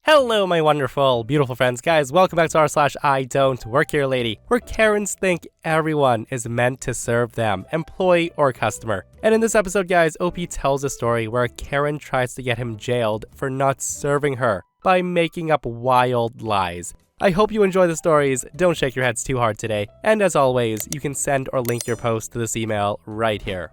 Hello, my wonderful, beautiful friends. Guys, welcome back to r/IDontWorkHereLady, where Karens think everyone is meant to serve them, employee or customer. And in this episode, guys, OP tells a story where a Karen tries to get him jailed for not serving her by making up wild lies. I hope you enjoy the stories. Don't shake your heads too hard today. And as always, you can send or link your post to this email right here.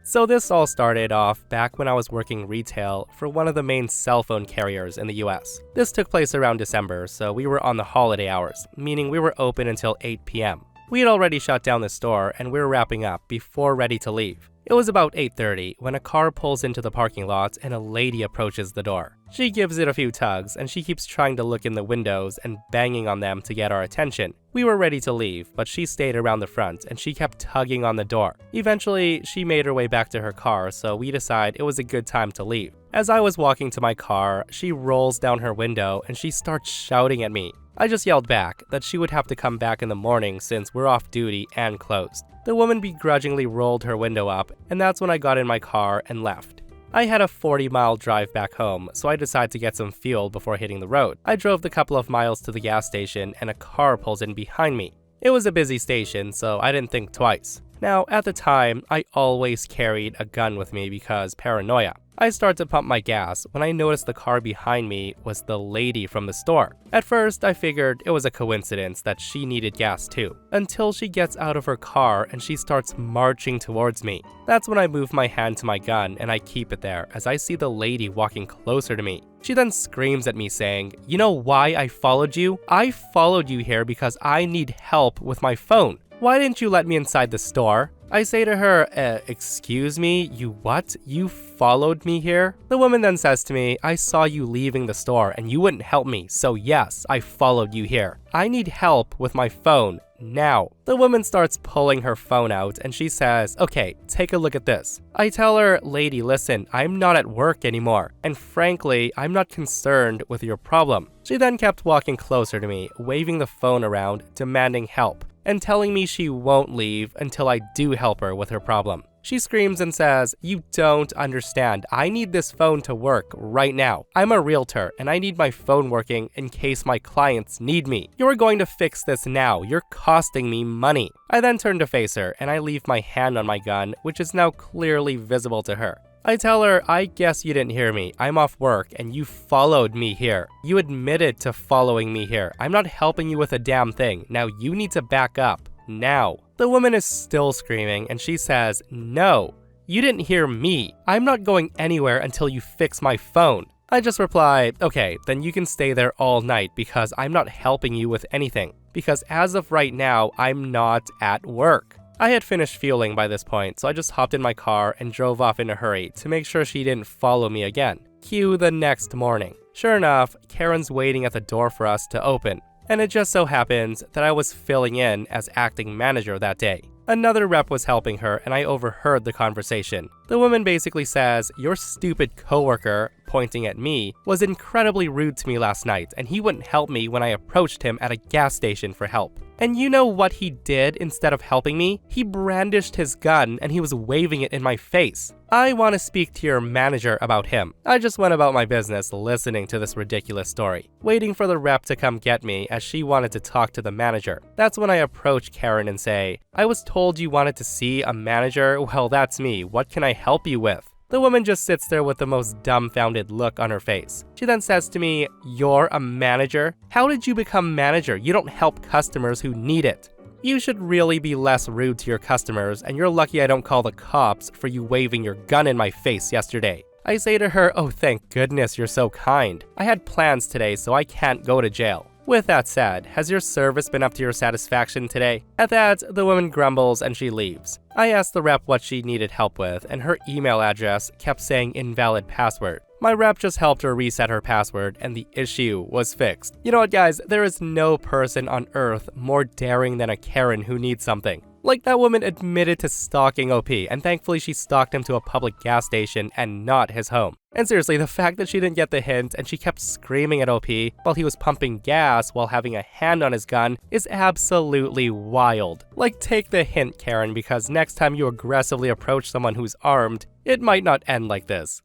So this all started off back when I was working retail for one of the main cell phone carriers in the US. This took place around December, so we were on the holiday hours, meaning we were open until 8 p.m. We had already shut down the store and we were wrapping up before ready to leave. It was about 8:30 when a car pulls into the parking lot and a lady approaches the door. She gives it a few tugs and she keeps trying to look in the windows and banging on them to get our attention. We were ready to leave, but she stayed around the front and she kept tugging on the door. Eventually, she made her way back to her car, so we decided it was a good time to leave. As I was walking to my car, she rolls down her window and she starts shouting at me. I just yelled back that she would have to come back in the morning since we're off duty and closed. The woman begrudgingly rolled her window up, and that's when I got in my car and left. I had a 40-mile drive back home, so I decided to get some fuel before hitting the road. I drove the couple of miles to the gas station and a car pulls in behind me. It was a busy station, so I didn't think twice. Now, at the time, I always carried a gun with me because paranoia. I start to pump my gas when I noticed the car behind me was the lady from the store. At first, I figured it was a coincidence that she needed gas too, until she gets out of her car and she starts marching towards me. That's when I move my hand to my gun and I keep it there as I see the lady walking closer to me. She then screams at me saying, "You know why I followed you? I followed you here because I need help with my phone. Why didn't you let me inside the store?" I say to her, excuse me, you what? You followed me here? The woman then says to me, "I saw you leaving the store and you wouldn't help me, so yes, I followed you here. I need help with my phone, now." The woman starts pulling her phone out and she says, "Okay, take a look at this." I tell her, "Lady, listen, I'm not at work anymore, and frankly, I'm not concerned with your problem." She then kept walking closer to me, waving the phone around, demanding help, and telling me she won't leave until I do help her with her problem. She screams and says, "You don't understand. I need this phone to work right now. I'm a realtor and I need my phone working in case my clients need me. You're going to fix this now. You're costing me money." I then turn to face her and I leave my hand on my gun, which is now clearly visible to her. I tell her, "I guess you didn't hear me. I'm off work and you followed me here. You admitted to following me here. I'm not helping you with a damn thing. Now you need to back up. Now." The woman is still screaming and she says, "No, you didn't hear me. I'm not going anywhere until you fix my phone." I just reply, "Okay, then you can stay there all night because I'm not helping you with anything. Because as of right now, I'm not at work." I had finished fueling by this point, so I just hopped in my car and drove off in a hurry to make sure she didn't follow me again. Cue the next morning. Sure enough, Karen's waiting at the door for us to open. And it just so happens that I was filling in as acting manager that day. Another rep was helping her and I overheard the conversation. The woman basically says, "Your stupid coworker," pointing at me, "was incredibly rude to me last night and he wouldn't help me when I approached him at a gas station for help. And you know what he did instead of helping me? He brandished his gun and he was waving it in my face. I want to speak to your manager about him." I just went about my business listening to this ridiculous story, waiting for the rep to come get me as she wanted to talk to the manager. That's when I approach Karen and say, "I was told you wanted to see a manager. Well, that's me. What can I help you with?" The woman just sits there with the most dumbfounded look on her face. She then says to me, "You're a manager? How did you become manager? You don't help customers who need it. You should really be less rude to your customers, and you're lucky I don't call the cops for you waving your gun in my face yesterday." I say to her, "Oh, thank goodness you're so kind. I had plans today, so I can't go to jail. With that said, has your service been up to your satisfaction today?" At that, the woman grumbles and she leaves. I asked the rep what she needed help with, and her email address kept saying invalid password. My rep just helped her reset her password, and the issue was fixed. You know what, guys? There is no person on earth more daring than a Karen who needs something. Like, that woman admitted to stalking OP, and thankfully she stalked him to a public gas station and not his home. And seriously, the fact that she didn't get the hint and she kept screaming at OP while he was pumping gas while having a hand on his gun is absolutely wild. Like, take the hint, Karen, because next time you aggressively approach someone who's armed, it might not end like this.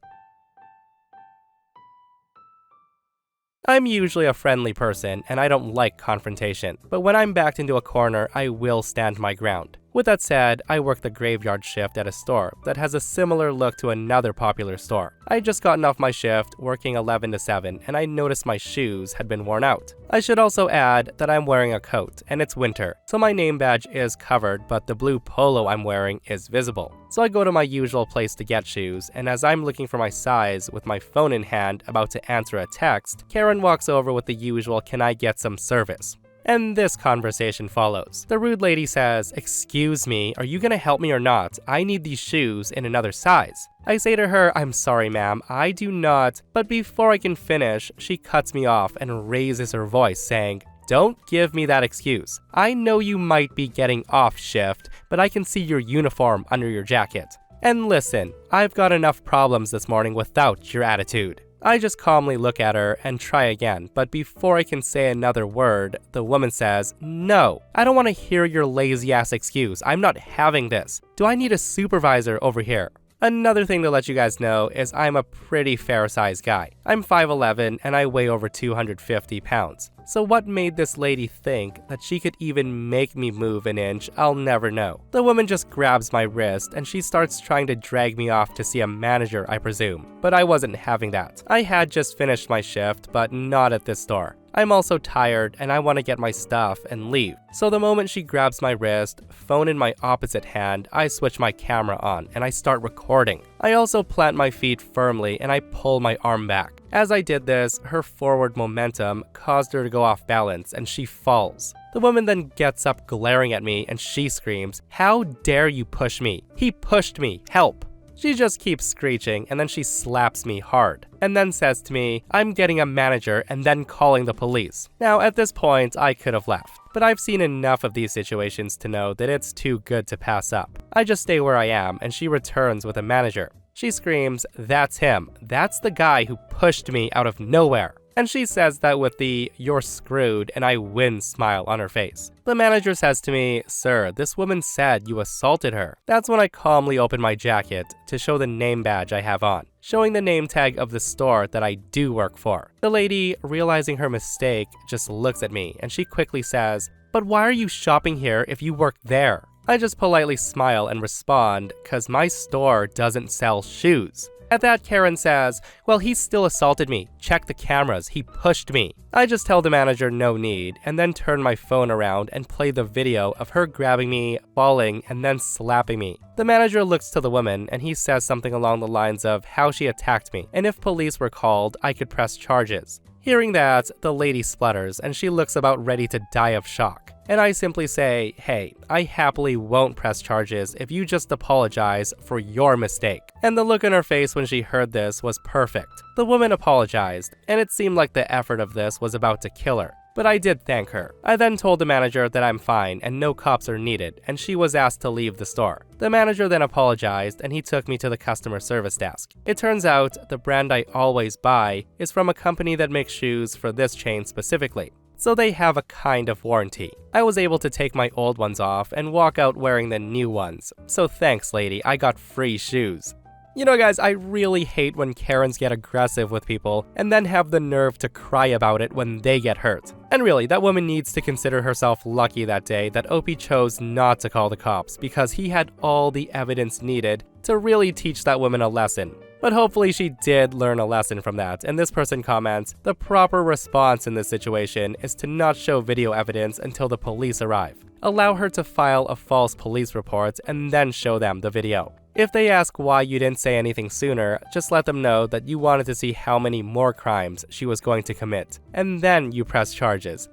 I'm usually a friendly person and I don't like confrontation, but when I'm backed into a corner, I will stand my ground. With that said, I work the graveyard shift at a store that has a similar look to another popular store. I just gotten off my shift, working 11 to 7, and I noticed my shoes had been worn out. I should also add that I'm wearing a coat, and it's winter, so my name badge is covered, but the blue polo I'm wearing is visible. So I go to my usual place to get shoes, and as I'm looking for my size with my phone in hand about to answer a text, Karen walks over with the usual "can I get some service?" And this conversation follows. The rude lady says, "Excuse me, are you gonna help me or not? I need these shoes in another size." I say to her, "I'm sorry ma'am, I do not," but before I can finish, she cuts me off and raises her voice saying, "Don't give me that excuse. I know you might be getting off shift, but I can see your uniform under your jacket. And listen, I've got enough problems this morning without your attitude." I just calmly look at her and try again, but before I can say another word, the woman says, "No, I don't want to hear your lazy ass excuse. I'm not having this. Do I need a supervisor over here?" Another thing to let you guys know is I'm a pretty fair-sized guy. I'm 5'11" and I weigh over 250 pounds. So what made this lady think that she could even make me move an inch, I'll never know. The woman just grabs my wrist and she starts trying to drag me off to see a manager, I presume. But I wasn't having that. I had just finished my shift, but not at this store. I'm also tired and I want to get my stuff and leave. So the moment she grabs my wrist, phone in my opposite hand, I switch my camera on and I start recording. I also plant my feet firmly and I pull my arm back. As I did this, her forward momentum caused her to go off balance and she falls. The woman then gets up glaring at me and she screams, "How dare you push me? He pushed me, help!" She just keeps screeching and then she slaps me hard and then says to me, "I'm getting a manager," and then calling the police. Now at this point I could have left, but I've seen enough of these situations to know that it's too good to pass up. I just stay where I am and she returns with a manager. She screams, "That's him. That's the guy who pushed me out of nowhere." And she says that with the "you're screwed" and I win smile on her face. The manager says to me, "Sir, this woman said you assaulted her." That's when I calmly open my jacket to show the name badge I have on, showing the name tag of the store that I do work for. The lady, realizing her mistake, just looks at me and she quickly says, "But why are you shopping here if you work there?" I just politely smile and respond, "'Cause my store doesn't sell shoes." At that, Karen says, "Well, he still assaulted me. Check the cameras. He pushed me." I just tell the manager no need, and then turn my phone around and play the video of her grabbing me, falling, and then slapping me. The manager looks to the woman, and he says something along the lines of how she attacked me, and if police were called, I could press charges. Hearing that, the lady splutters, and she looks about ready to die of shock. And I simply say, "Hey, I happily won't press charges if you just apologize for your mistake." And the look on her face when she heard this was perfect. The woman apologized, and it seemed like the effort of this was about to kill her. But I did thank her. I then told the manager that I'm fine and no cops are needed, and she was asked to leave the store. The manager then apologized and he took me to the customer service desk. It turns out the brand I always buy is from a company that makes shoes for this chain specifically. So they have a kind of warranty. I was able to take my old ones off and walk out wearing the new ones. So thanks, lady, I got free shoes. You know guys, I really hate when Karens get aggressive with people and then have the nerve to cry about it when they get hurt. And really, that woman needs to consider herself lucky that day that OP chose not to call the cops because he had all the evidence needed to really teach that woman a lesson. But hopefully she did learn a lesson from that, and this person comments, "The proper response in this situation is to not show video evidence until the police arrive. Allow her to file a false police report and then show them the video. If they ask why you didn't say anything sooner, just let them know that you wanted to see how many more crimes she was going to commit, and then you press charges."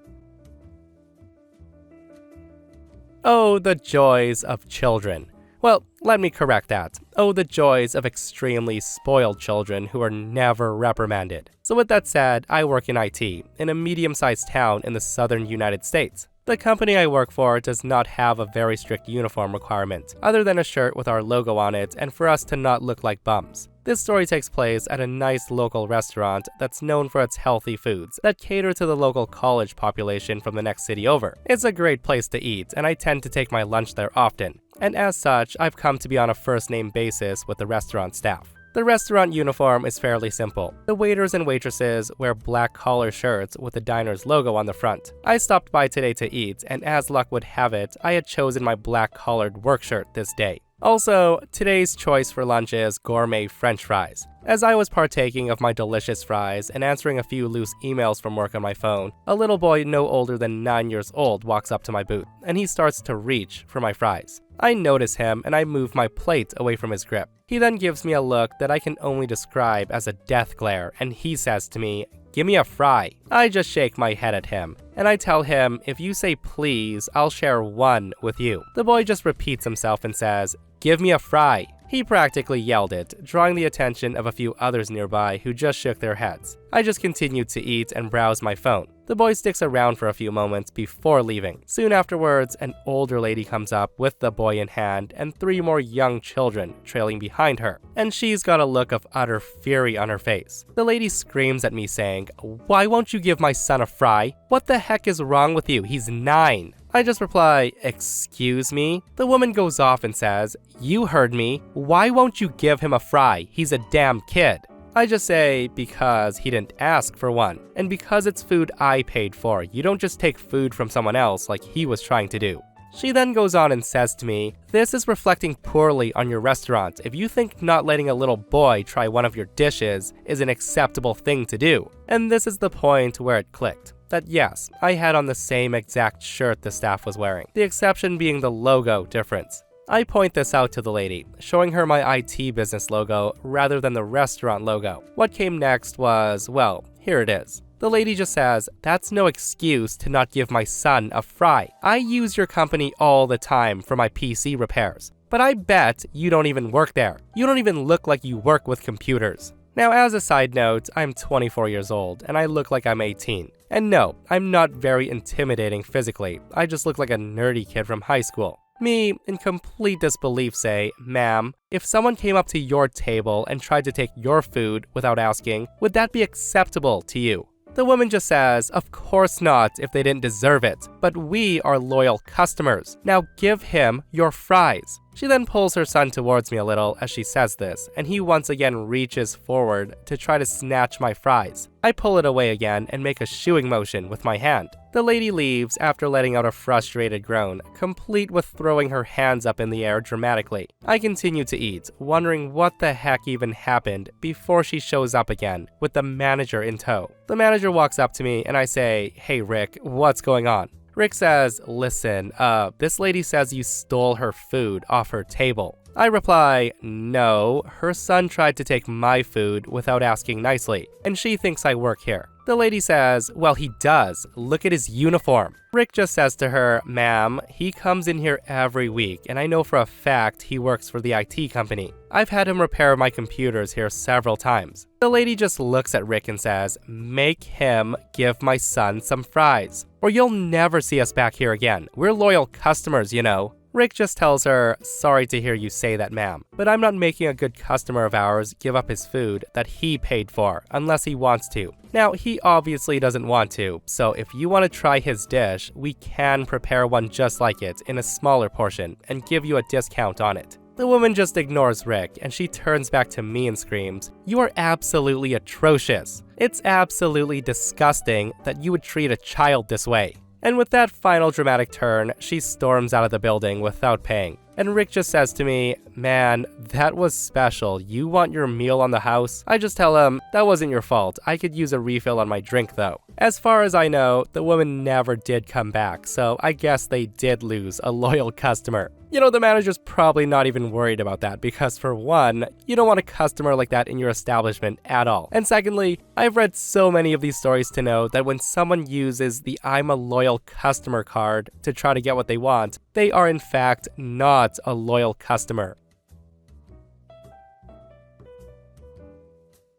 Oh, the joys of children. Well, let me correct that. Oh, the joys of extremely spoiled children who are never reprimanded. So with that said, I work in IT, in a medium-sized town in the southern United States. The company I work for does not have a very strict uniform requirement, other than a shirt with our logo on it and for us to not look like bums. This story takes place at a nice local restaurant that's known for its healthy foods that cater to the local college population from the next city over. It's a great place to eat, and I tend to take my lunch there often. And as such, I've come to be on a first-name basis with the restaurant staff. The restaurant uniform is fairly simple. The waiters and waitresses wear black collar shirts with the diner's logo on the front. I stopped by today to eat, and as luck would have it, I had chosen my black-collared work shirt this day. Also, today's choice for lunch is gourmet French fries. As I was partaking of my delicious fries and answering a few loose emails from work on my phone, a little boy no older than 9 years old walks up to my booth, and he starts to reach for my fries. I notice him and I move my plate away from his grip. He then gives me a look that I can only describe as a death glare, and he says to me, "Give me a fry." I just shake my head at him, and I tell him, "If you say please, I'll share one with you." The boy just repeats himself and says, "Give me a fry." He practically yelled it, drawing the attention of a few others nearby who just shook their heads. I just continued to eat and browse my phone. The boy sticks around for a few moments before leaving. Soon afterwards, an older lady comes up with the boy in hand and 3 more young children trailing behind her, and she's got a look of utter fury on her face. The lady screams at me saying, "Why won't you give my son a fry? What the heck is wrong with you? He's 9. I just reply, "Excuse me?" The woman goes off and says, "You heard me. Why won't you give him a fry? He's a damn kid." I just say, because he didn't ask for one, and because it's food I paid for. You don't just take food from someone else like he was trying to do. She then goes on and says to me, "This is reflecting poorly on your restaurant if you think not letting a little boy try one of your dishes is an acceptable thing to do." And this is the point where it clicked. That yes, I had on the same exact shirt the staff was wearing, the exception being the logo difference. I point this out to the lady, showing her my IT business logo rather than the restaurant logo. What came next was, well, here it is. The lady just says, "That's no excuse to not give my son a fry. I use your company all the time for my PC repairs, but I bet you don't even work there. You don't even look like you work with computers." Now, as a side note, I'm 24 years old, and I look like I'm 18. And no, I'm not very intimidating physically. I just look like a nerdy kid from high school. Me, in complete disbelief, say, "Ma'am, if someone came up to your table and tried to take your food without asking, would that be acceptable to you?" The woman just says, "Of course not if they didn't deserve it, but we are loyal customers. Now give him your fries." She then pulls her son towards me a little as she says this, and he once again reaches forward to try to snatch my fries. I pull it away again and make a shooing motion with my hand. The lady leaves after letting out a frustrated groan, complete with throwing her hands up in the air dramatically. I continue to eat, wondering what the heck even happened before she shows up again, with the manager in tow. The manager walks up to me and I say, "Hey Rick, what's going on?" Rick says, "Listen, this lady says you stole her food off her table." I reply, "No, her son tried to take my food without asking nicely, and she thinks I work here." The lady says, "Well, he does. Look at his uniform." Rick just says to her, "Ma'am, he comes in here every week, and I know for a fact he works for the IT company. I've had him repair my computers here several times." The lady just looks at Rick and says, "Make him give my son some fries, or you'll never see us back here again. We're loyal customers, you know." Rick just tells her, "Sorry to hear you say that, ma'am, but I'm not making a good customer of ours give up his food that he paid for unless he wants to." Now, he obviously doesn't want to, so if you want to try his dish, we can prepare one just like it in a smaller portion and give you a discount on it. The woman just ignores Rick, and she turns back to me and screams, "You are absolutely atrocious. It's absolutely disgusting that you would treat a child this way." And with that final dramatic turn, she storms out of the building without paying. And Rick just says to me, "Man, that was special. You want your meal on the house?" I just tell him, "That wasn't your fault. I could use a refill on my drink though." As far as I know, the woman never did come back, so I guess they did lose a loyal customer. You know, the manager's probably not even worried about that because for one, you don't want a customer like that in your establishment at all. And secondly, I've read so many of these stories to know that when someone uses the "I'm a loyal customer" card to try to get what they want, they are in fact not a loyal customer.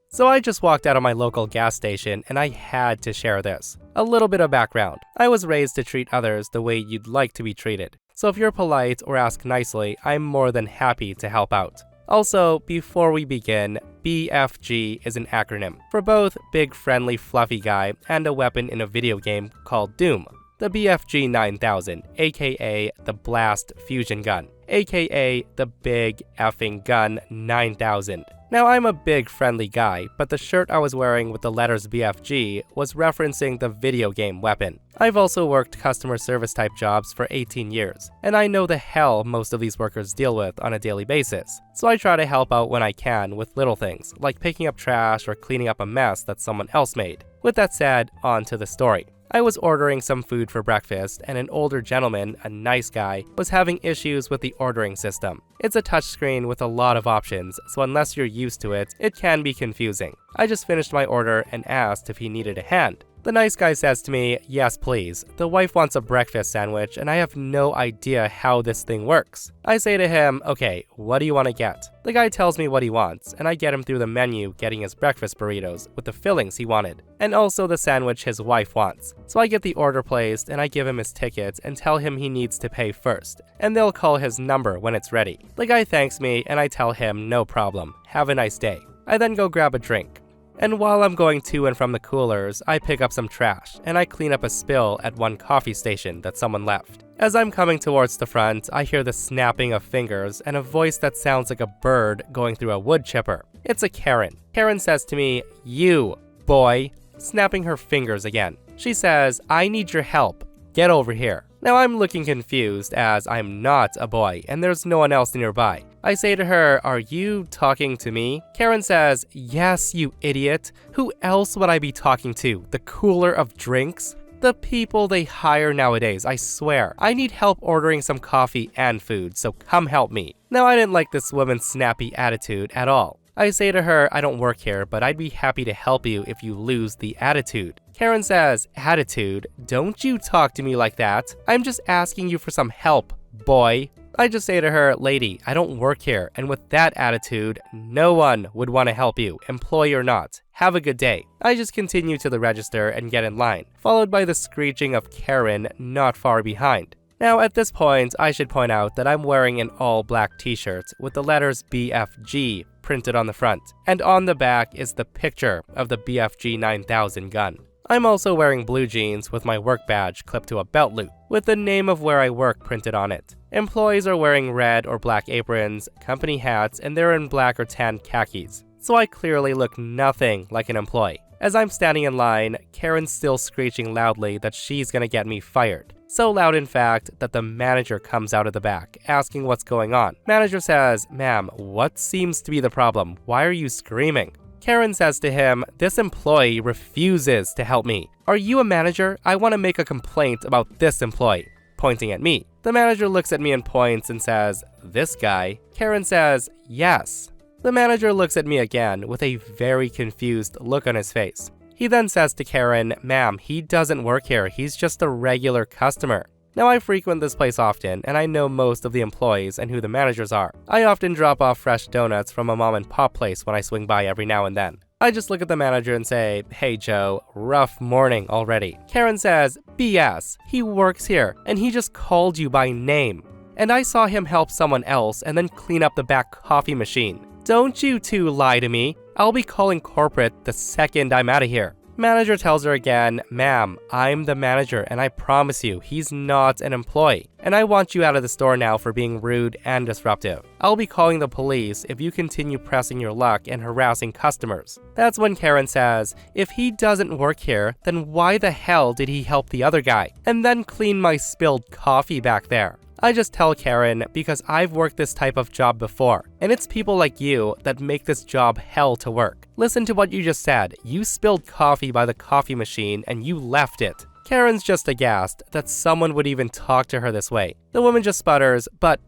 So I just walked out of my local gas station and I had to share this. A little bit of background. I was raised to treat others the way you'd like to be treated. So if you're polite or ask nicely, I'm more than happy to help out. Also, before we begin, BFG is an acronym for both Big Friendly Fluffy Guy and a weapon in a video game called Doom. The BFG 9000, aka the Blast Fusion Gun, aka the Big Effing Gun 9000. Now, I'm a big friendly guy, but the shirt I was wearing with the letters BFG was referencing the video game weapon. I've also worked customer service type jobs for 18 years, and I know the hell most of these workers deal with on a daily basis. So I try to help out when I can with little things, like picking up trash or cleaning up a mess that someone else made. With that said, on to the story. I was ordering some food for breakfast, and an older gentleman, a nice guy, was having issues with the ordering system. It's a touchscreen with a lot of options, so unless you're used to it, it can be confusing. I just finished my order and asked if he needed a hand. The nice guy says to me, "Yes, please. The wife wants a breakfast sandwich, and I have no idea how this thing works." I say to him, "Okay, what do you want to get?" The guy tells me what he wants, and I get him through the menu getting his breakfast burritos with the fillings he wanted, and also the sandwich his wife wants. So I get the order placed, and I give him his ticket and tell him he needs to pay first, and they'll call his number when it's ready. The guy thanks me, and I tell him, "No problem. Have a nice day." I then go grab a drink. And while I'm going to and from the coolers, I pick up some trash, and I clean up a spill at one coffee station that someone left. As I'm coming towards the front, I hear the snapping of fingers and a voice that sounds like a bird going through a wood chipper. It's a Karen. Karen says to me, "You, boy," snapping her fingers again. She says, "I need your help. Get over here." Now I'm looking confused as I'm not a boy and there's no one else nearby. I say to her, "Are you talking to me?" Karen says, "Yes, you idiot. Who else would I be talking to? The cooler of drinks? The people they hire nowadays, I swear. I need help ordering some coffee and food, so come help me." Now I didn't like this woman's snappy attitude at all. I say to her, "I don't work here, but I'd be happy to help you if you lose the attitude." Karen says, "Attitude? Don't you talk to me like that. I'm just asking you for some help, boy." I just say to her, "Lady, I don't work here, and with that attitude, no one would want to help you, employee or not. Have a good day." I just continue to the register and get in line, followed by the screeching of Karen not far behind. Now, at this point, I should point out that I'm wearing an all-black t-shirt with the letters BFG printed on the front, and on the back is the picture of the BFG 9000 gun. I'm also wearing blue jeans with my work badge clipped to a belt loop, with the name of where I work printed on it. Employees are wearing red or black aprons, company hats, and they're in black or tan khakis, so I clearly look nothing like an employee. As I'm standing in line, Karen's still screeching loudly that she's gonna get me fired. So loud, in fact, that the manager comes out of the back, asking what's going on. Manager says, "Ma'am, what seems to be the problem? Why are you screaming?" Karen says to him, "This employee refuses to help me. Are you a manager? I want to make a complaint about this employee," pointing at me. The manager looks at me and points and says, "This guy?" Karen says, "Yes." The manager looks at me again with a very confused look on his face. He then says to Karen, "Ma'am, he doesn't work here. He's just a regular customer." Now, I frequent this place often, and I know most of the employees and who the managers are. I often drop off fresh donuts from a mom and pop place when I swing by every now and then. I just look at the manager and say, "Hey Joe, rough morning already." Karen says, "BS, he works here, and he just called you by name. And I saw him help someone else and then clean up the back coffee machine. Don't you two lie to me. I'll be calling corporate the second I'm out of here." Manager tells her again, "Ma'am, I'm the manager, and I promise you, he's not an employee. And I want you out of the store now for being rude and disruptive. I'll be calling the police if you continue pressing your luck and harassing customers." That's when Karen says, "If he doesn't work here, then why the hell did he help the other guy? And then clean my spilled coffee back there?" I just tell Karen because I've worked this type of job before, and it's people like you that make this job hell to work. Listen to what you just said. You spilled coffee by the coffee machine and you left it. Karen's just aghast that someone would even talk to her this way. The woman just sputters, but,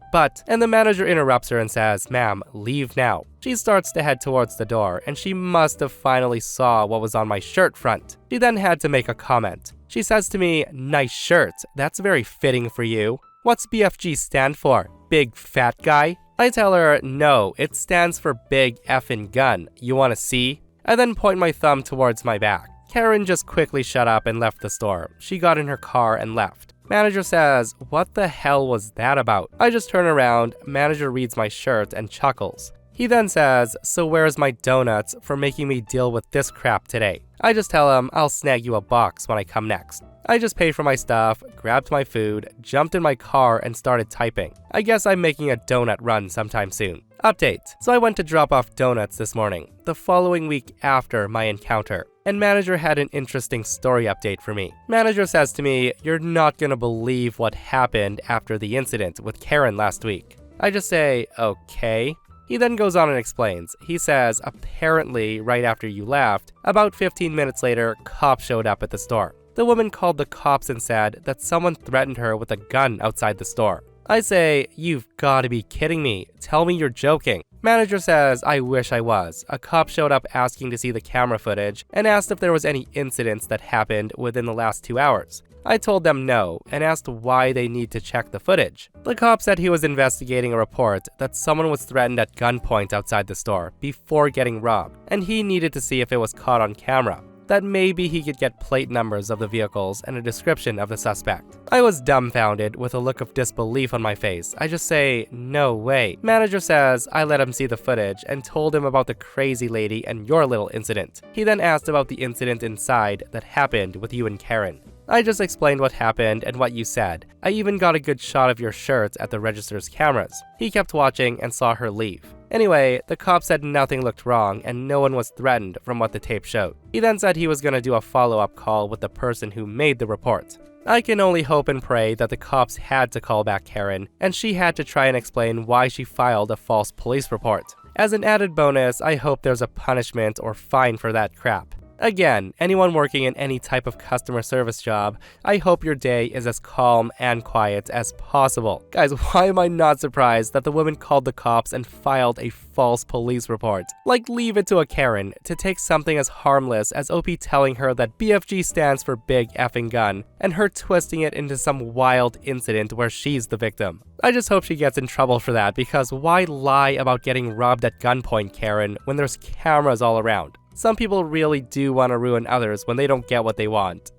and the manager interrupts her and says, "Ma'am, leave now." She starts to head towards the door, and she must have finally saw what was on my shirt front. She then had to make a comment. She says to me, "Nice shirt. That's very fitting for you. What's BFG stand for? Big fat guy?" I tell her, "No, it stands for big effing gun. You wanna see?" I then point my thumb towards my back. Karen just quickly shut up and left the store. She got in her car and left. Manager says, "What the hell was that about?" I just turn around, manager reads my shirt and chuckles. He then says, "So where's my donuts for making me deal with this crap today?" I just tell him I'll snag you a box when I come next. I just paid for my stuff, grabbed my food, jumped in my car, and started typing. I guess I'm making a donut run sometime soon. Update. So I went to drop off donuts this morning, the following week after my encounter, and manager had an interesting story update for me. Manager says to me, "You're not gonna believe what happened after the incident with Karen last week." I just say, "Okay." He then goes on and explains. He says, apparently right after you left, about 15 minutes later, cops showed up at the store. The woman called the cops and said that someone threatened her with a gun outside the store. I say, "You've gotta be kidding me. Tell me you're joking." Manager says, "I wish I was." A cop showed up asking to see the camera footage and asked if there was any incidents that happened within the last 2 hours. I told them no and asked why they need to check the footage. The cop said he was investigating a report that someone was threatened at gunpoint outside the store before getting robbed, and he needed to see if it was caught on camera. That maybe he could get plate numbers of the vehicles and a description of the suspect. I was dumbfounded with a look of disbelief on my face. I just say, "No way." Manager says I let him see the footage and told him about the crazy lady and your little incident. He then asked about the incident inside that happened with you and Karen. I just explained what happened and what you said. I even got a good shot of your shirt at the register's cameras. He kept watching and saw her leave. Anyway, the cop said nothing looked wrong and no one was threatened from what the tape showed. He then said he was going to do a follow-up call with the person who made the report. I can only hope and pray that the cops had to call back Karen, and she had to try and explain why she filed a false police report. As an added bonus, I hope there's a punishment or fine for that crap. Again, anyone working in any type of customer service job, I hope your day is as calm and quiet as possible. Guys, why am I not surprised that the woman called the cops and filed a false police report? Like, leave it to a Karen to take something as harmless as OP telling her that BFG stands for big effing gun, and her twisting it into some wild incident where she's the victim. I just hope she gets in trouble for that, because why lie about getting robbed at gunpoint, Karen, when there's cameras all around? Some people really do want to ruin others when they don't get what they want.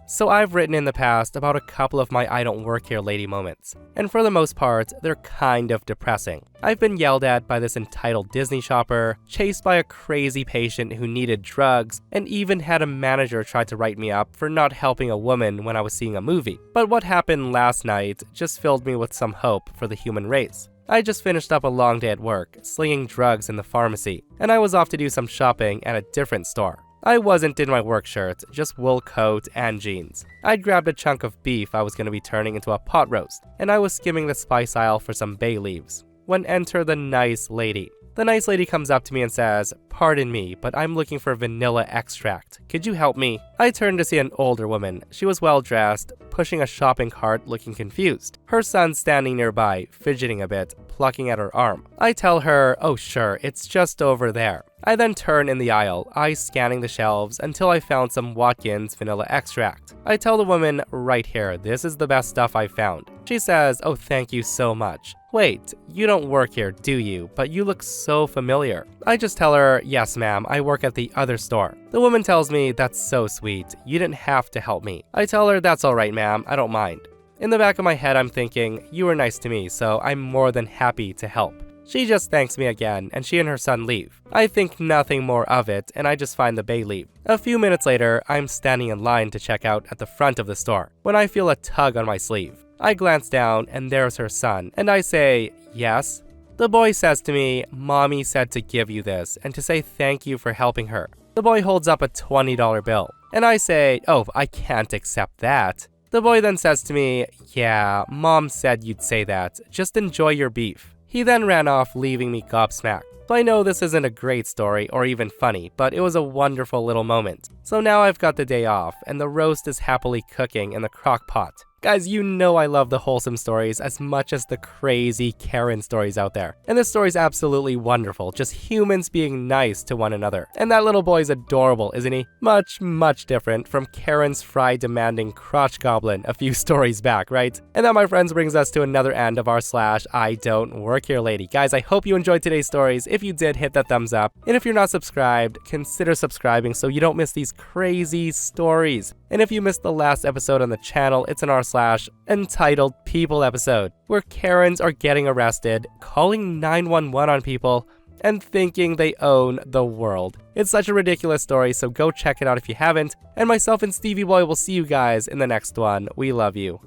So I've written in the past about a couple of my I don't work here lady moments, and for the most part, they're kind of depressing. I've been yelled at by this entitled Disney shopper, chased by a crazy patient who needed drugs, and even had a manager try to write me up for not helping a woman when I was seeing a movie. But what happened last night just filled me with some hope for the human race. I just finished up a long day at work, slinging drugs in the pharmacy, and I was off to do some shopping at a different store. I wasn't in my work shirt, just wool coat and jeans. I'd grabbed a chunk of beef I was going to be turning into a pot roast, and I was skimming the spice aisle for some bay leaves, when enter the nice lady. The nice lady comes up to me and says, "Pardon me, but I'm looking for vanilla extract. Could you help me?" I turned to see an older woman. She was well dressed, pushing a shopping cart looking confused. Her son standing nearby, fidgeting a bit, plucking at her arm. I tell her, "Oh sure, it's just over there." I then turn in the aisle, eyes scanning the shelves until I found some Watkins vanilla extract. I tell the woman, "Right here, this is the best stuff I found." She says, "Oh, thank you so much." "Wait, you don't work here, do you? But you look so familiar." I just tell her, "Yes, ma'am, I work at the other store." The woman tells me, "That's so sweet. You didn't have to help me." I tell her, "That's all right, ma'am. I don't mind." In the back of my head, I'm thinking, you were nice to me, so I'm more than happy to help. She just thanks me again, and she and her son leave. I think nothing more of it, and I just find the bay leaf. A few minutes later, I'm standing in line to check out at the front of the store, when I feel a tug on my sleeve. I glance down, and there's her son, and I say, "Yes?" The boy says to me, "Mommy said to give you this, and to say thank you for helping her." The boy holds up a $20 bill, and I say, "Oh, I can't accept that." The boy then says to me, "Yeah, Mom said you'd say that. Just enjoy your beef." He then ran off, leaving me gobsmacked. So I know this isn't a great story or even funny, but it was a wonderful little moment. So now I've got the day off, and the roast is happily cooking in the crock pot. Guys, you know I love the wholesome stories as much as the crazy Karen stories out there. And this story's absolutely wonderful, just humans being nice to one another. And that little boy's adorable, isn't he? Much, much different from Karen's fry demanding crotch goblin a few stories back, right? And that, my friends, brings us to another end of our I Don't Work Here Lady. Guys, I hope you enjoyed today's stories. If you did, hit that thumbs up. And if you're not subscribed, consider subscribing so you don't miss these crazy stories. And if you missed the last episode on the channel, it's an r/entitled_people episode, where Karens are getting arrested, calling 911 on people, and thinking they own the world. It's such a ridiculous story, so go check it out if you haven't, and myself and Stevie Boy will see you guys in the next one. We love you.